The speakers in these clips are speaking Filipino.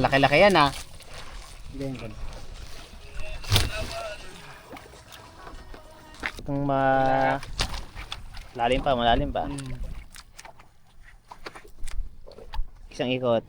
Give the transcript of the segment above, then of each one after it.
Laki-laki yan ha. Itong malalim pa. Isang ikot.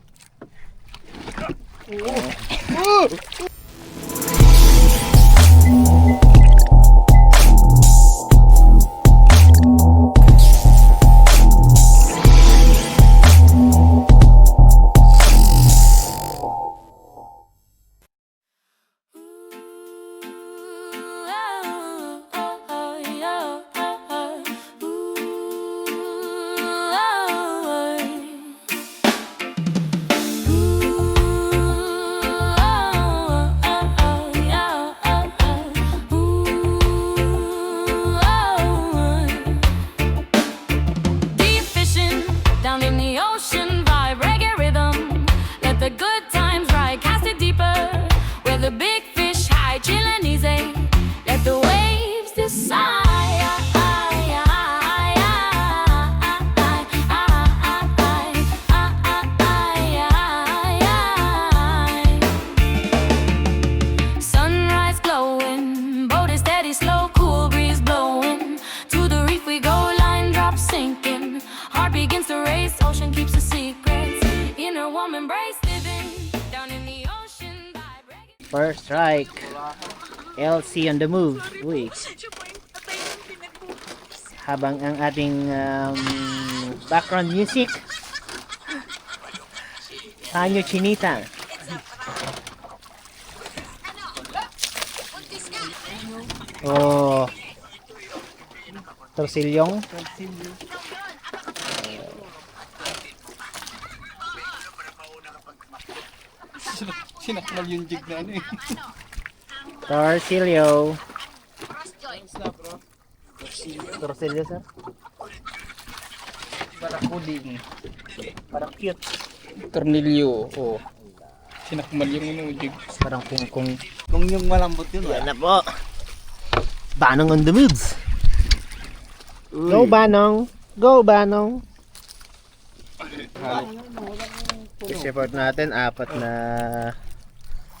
The good times ride, cast it deeper. Where the big fish hide, chillin' easy. Let the waves decide. Sunrise glowing, boat is steady, slow, cool breeze blowing. To the reef we go, line drop sinking. Heart begins to race, ocean keeps the secrets. In a warm embrace. First strike. LC on the move. Uy. Habang ang ating background music, Tanyo Chinita. Oh. Torsilyong. Sinakmal yung jig na ano eh. Torsilyo. Torsilyo, sir? Parang puding. Parang cute. Tornilyo. Oh. Sinakmal yung ano jig. Parang kung Kung yung malambot yun. yan na po. Banong on the moves. Go Banong. Go Banong. Fish report natin, 4 na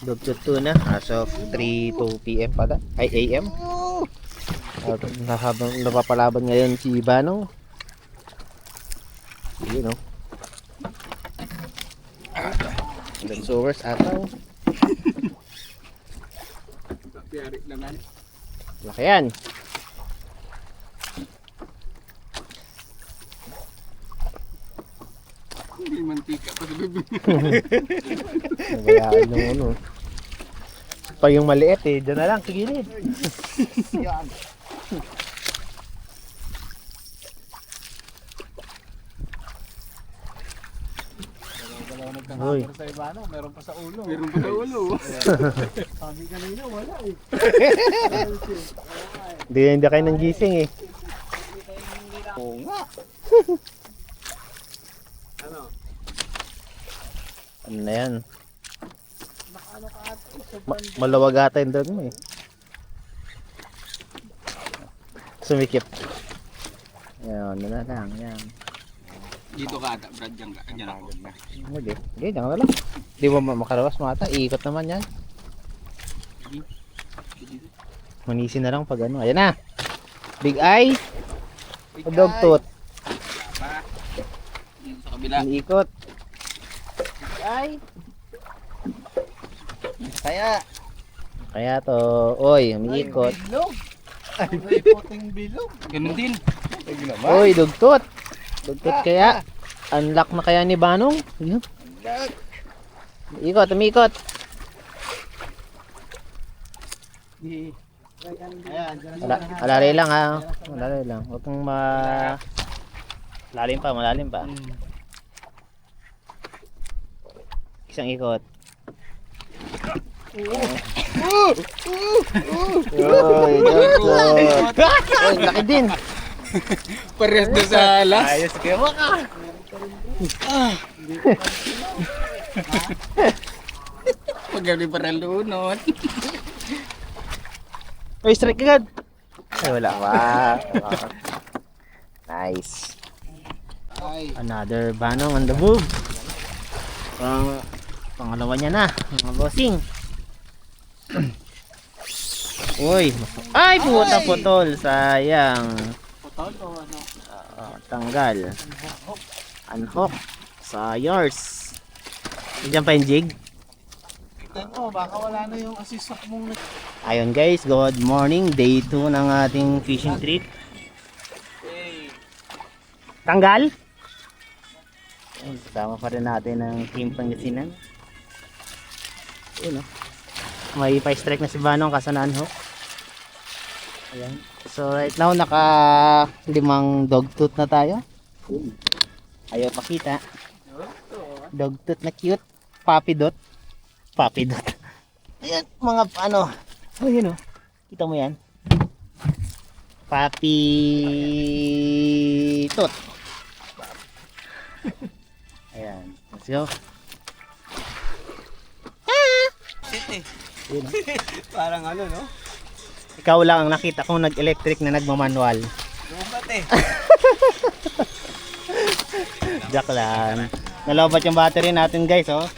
dugtut tuna as of 3:02 PM pala. Ay AM. Habang napapalaban ngayon si Banong. You know. Then sowers ataw. Piyari naman. Laki yan. May mantika pa sa bibig. Nabayaan ng ano. Pa yung maliit eh, dyan na lang, sa gilid. Yan. Uy. Sa iba no, meron pa sa ulo. Meron pa sa ulo. Sabi kanina wala eh. Hindi kayo nang gising eh. Oo nga. Ano na yan? Malawag ata yung doon mo eh. Sumikip. Yan, ano na lang, yan. Dito ka ata, Brad, dyan ako. Hindi, dyan ka lang. Hindi mo makarawas mo ata, iikot naman yan. Manisin na lang pag ano, ayan na. Big eye. Dog tooth. Dito sa kabila. Iikot. Ay. Kaya to, oy, umiikot. Ay, may puting bilog. Ganun din. Oy, dugtot. Dugtot kaya. Unlock na kaya ni Banong? Yun. Ikot, umiikot. Alalay lang ha. Alalay lang. Huwag kang malalim pa. Isang ikot. Oy, dugtot. Oy, laki din. Parehas na sa alas. Ayos kayo ka. Pagkali parang lunod. Oy, strike agad. Ay, wala pa. Nice. Ay. Another Banong on the move. Pangalawa niya na, mga bossing. Uy, ay puta putol, sayang. Putol o ano? Tanggal. Unhook. Sayors. Diyan pa yung jig. Tignan mo, baka wala na yung assist mong Ayun guys, good morning. Day 2 ng ating fishing trip. Tanggal. Ayun, kasama pa rin natin ng Team Pangasinan. Ayun, oh. May pa-strike na si Banong kaso na unhook. Ayan. So right now naka 5 dogtooth na tayo. Ayaw pakita. Dogtooth na cute. Puppy dot. Puppy dot. Ayan, mga ano. Oh, yun oh. Kita mo yan. Puppy tot. Ayan. Let's go. Yun, oh. Parang ano, no? Ikaw lang ang nakita kong nag-electric na nagmamanual. Lumat eh. Joke lang. Nalobat yung battery natin guys, oh.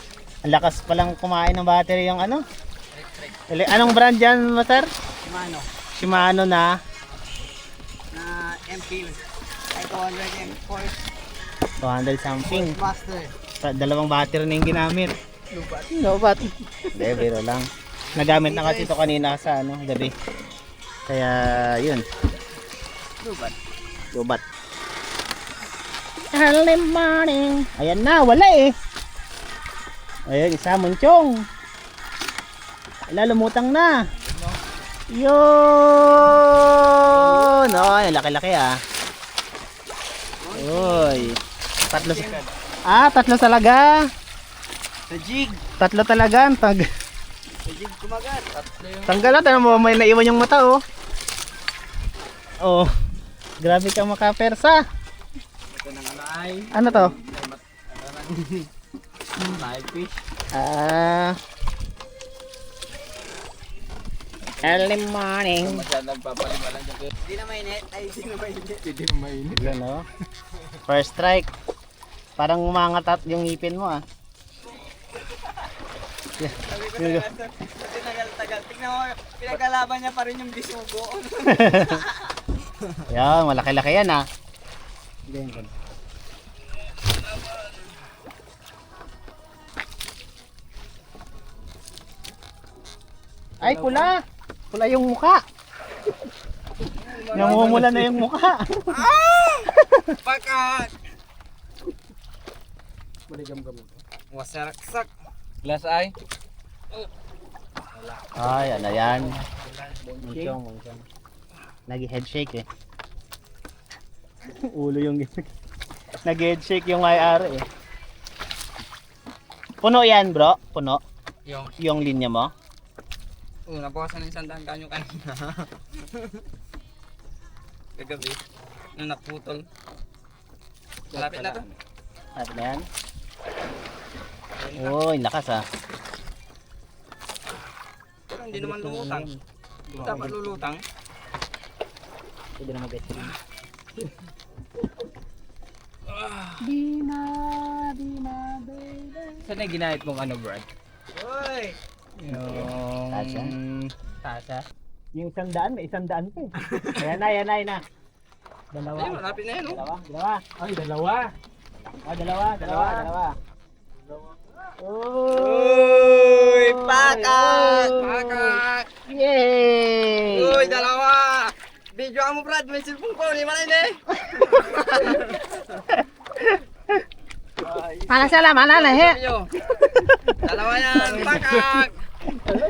Ang lakas palang kumain ng battery yung ano. Anong brand yan, Master? Mano, Shimano na na MP. Ay, 200 M4 200 something. Master. Dalawang battery na yung ginamit. Lubat. Lobat. Hindi, biro lang. Nagamit na kasi ito kanina sa ano, gabi. Kaya, yun. Lubat. Lobat. Early morning. Ayan na, wala eh. Ayan, isa munchong. Lalumutang na. Yun. Ay, laki-laki ah. Uy. Tatlo. Tatlo talaga. Sa jig. Tatlo talaga. Sa jig kumagat. Tatlo yung Tanggal natin mo, may naiwan yung mata oh. Oh. Grabe kang makapersa. ito ng alay. Ano to? Live fish. Early morning. Masyadong papalimalan dyan. Hindi na mainit. Ay, hindi na mainit. Hindi na mainit. Yan oh. First strike. Parang umangat yung ngipin mo ah. Sabi ko na nga, tinagal-tagal. Tingnan mo, pinagkalaban niya pa rin yung bisugo. Yan, malaki-laki yan ah. Ay, pula! Pula yung muka! Namumula na yung muka! Pakat! Maligam-gam ito. Wasarak-sak. Glass eye. Ay, ano yan? Munchong. Nag-head shake eh. Ulo yung nag-head shake yung IR eh. Puno yan bro? Puno? Yung linya mo? Nabawasan ng 100 kanyo kanina. Kagabi. Nung naputol. Malapit na to. At na yan? Uy, lakas ah. Pero hindi naman lumutang. Dapat lulutang. Pwede na mag-get yun. Saan na ginahit mong ano, Brad? Uy! Yung... Tasha? Tasha? Yung 100, may 100 pa eh. Ayan na. Dalawa. Ay, malapit na yan, oh. Dalawa. Ay, dalawa. Dalawa. Uy! Pakat! Pakat! Yay! Uy, dalawa! Video mo, Brad. May cellphone ko. Hindi man eh. Mana he. Dalawa yan. Pakat!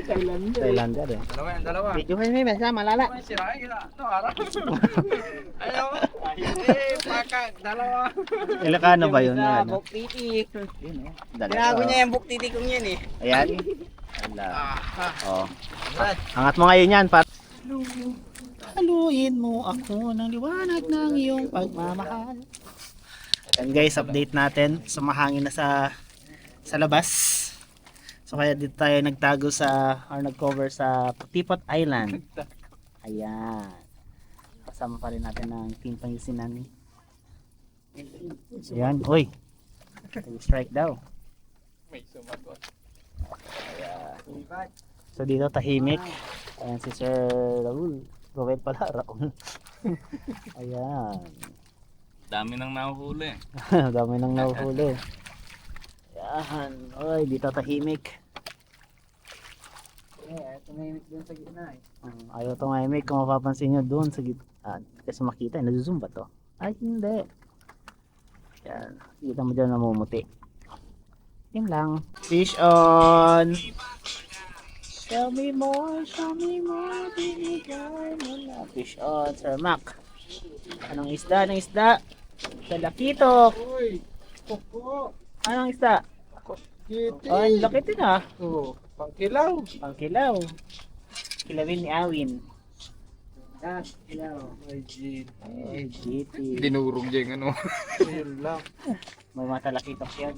Thailander eh. Dalawa yan, dalawa. Video kayo may mesa malala. Ay, sirain kita. No, harap. Ayaw. Pakat. Dalawa. Ilocano ba yun? Ano? Buktiti. Dalawa. Tinago niya yung buktiti kong yan eh. Ayan. Oh. Angat mo ngayon yan para haluin mo ako ng liwanag ng iyong pagmamahal. And guys, update natin. Sumahangin na sa labas. So kaya dito tayo nagtago or nag-cover sa Tipot Island. Ayan. Kasama pa rin natin ng Team Pangasinan. Ayan. Uy. Strike daw. May sumagot. So dito tahimik. Ayan si Sir Raul. Roel pala, Raul. Ayan. Dami nang nahuhuli. Dami nang nahuhuli. Ayan. Oy, dito tahimik. Tumimik dun sa gitna eh. Ayaw tumahimik kung mapapansin nyo doon sa gitna. Kasi makita, nag-zoom ba to? Ay, hindi. Yan. Kita mo dyan namumuti. Yun lang. Fish on! Show me more, binigay mo na. Fish on, Sir Mac. Anong isda? Anong isda? Talakitok! Uy! Koko! Anong isda? Kitty! Oh, ang laki din ah. Oo, pangkilaw! Pangkilaw. Kilawin ni Awin. Kilaw. Ay, GT. Eh, GT. Dinurog dyan ano. Yun lang. May mga talakitok yan.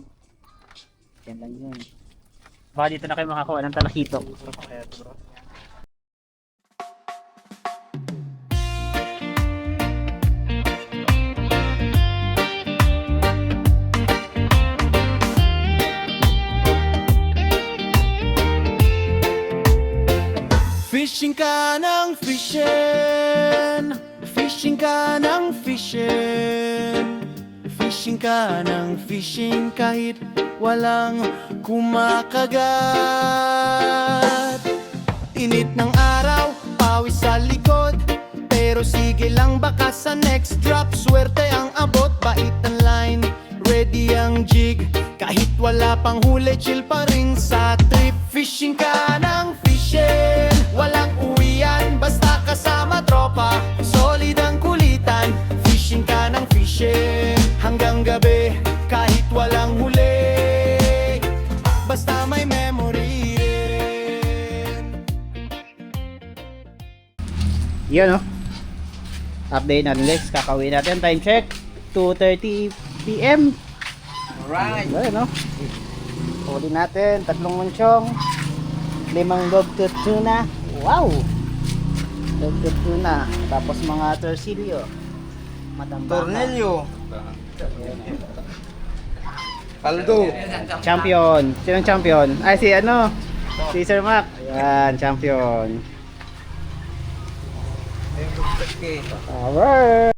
Yan lang yun. Baka dito na kayo makakuha ng talakitok. Fishing ka ng fishing, fishing ka ng fishing, fishing ka ng fishing kahit walang kumakagat. Init ng araw, pawis sa likod, pero sige lang baka sa next drop swerte ang abot, bait ang line, ready ang jig, kahit wala pang huli chill pa rin sa trip. Fishing ka ng fishing, walang uwian, basta kasama tropa, solid ang kulitan. Fishing ka ng fishing, hanggang gabi, kahit walang huli, basta may memory rin. Yun oh. Update natin guys. Kakawin natin. Time check. 2:30 PM. Alright! Ayun oh. Huli natin. 3 munchong. 5 dogtooth tuna. Wow! Dogtooth tuna. Tapos mga torsilyo. Matambaka. Tornilyo! Kaldo! Champion. Sinong champion? Ay si ano? Si Sir Mac. Ayan, champion. Okay. Alright.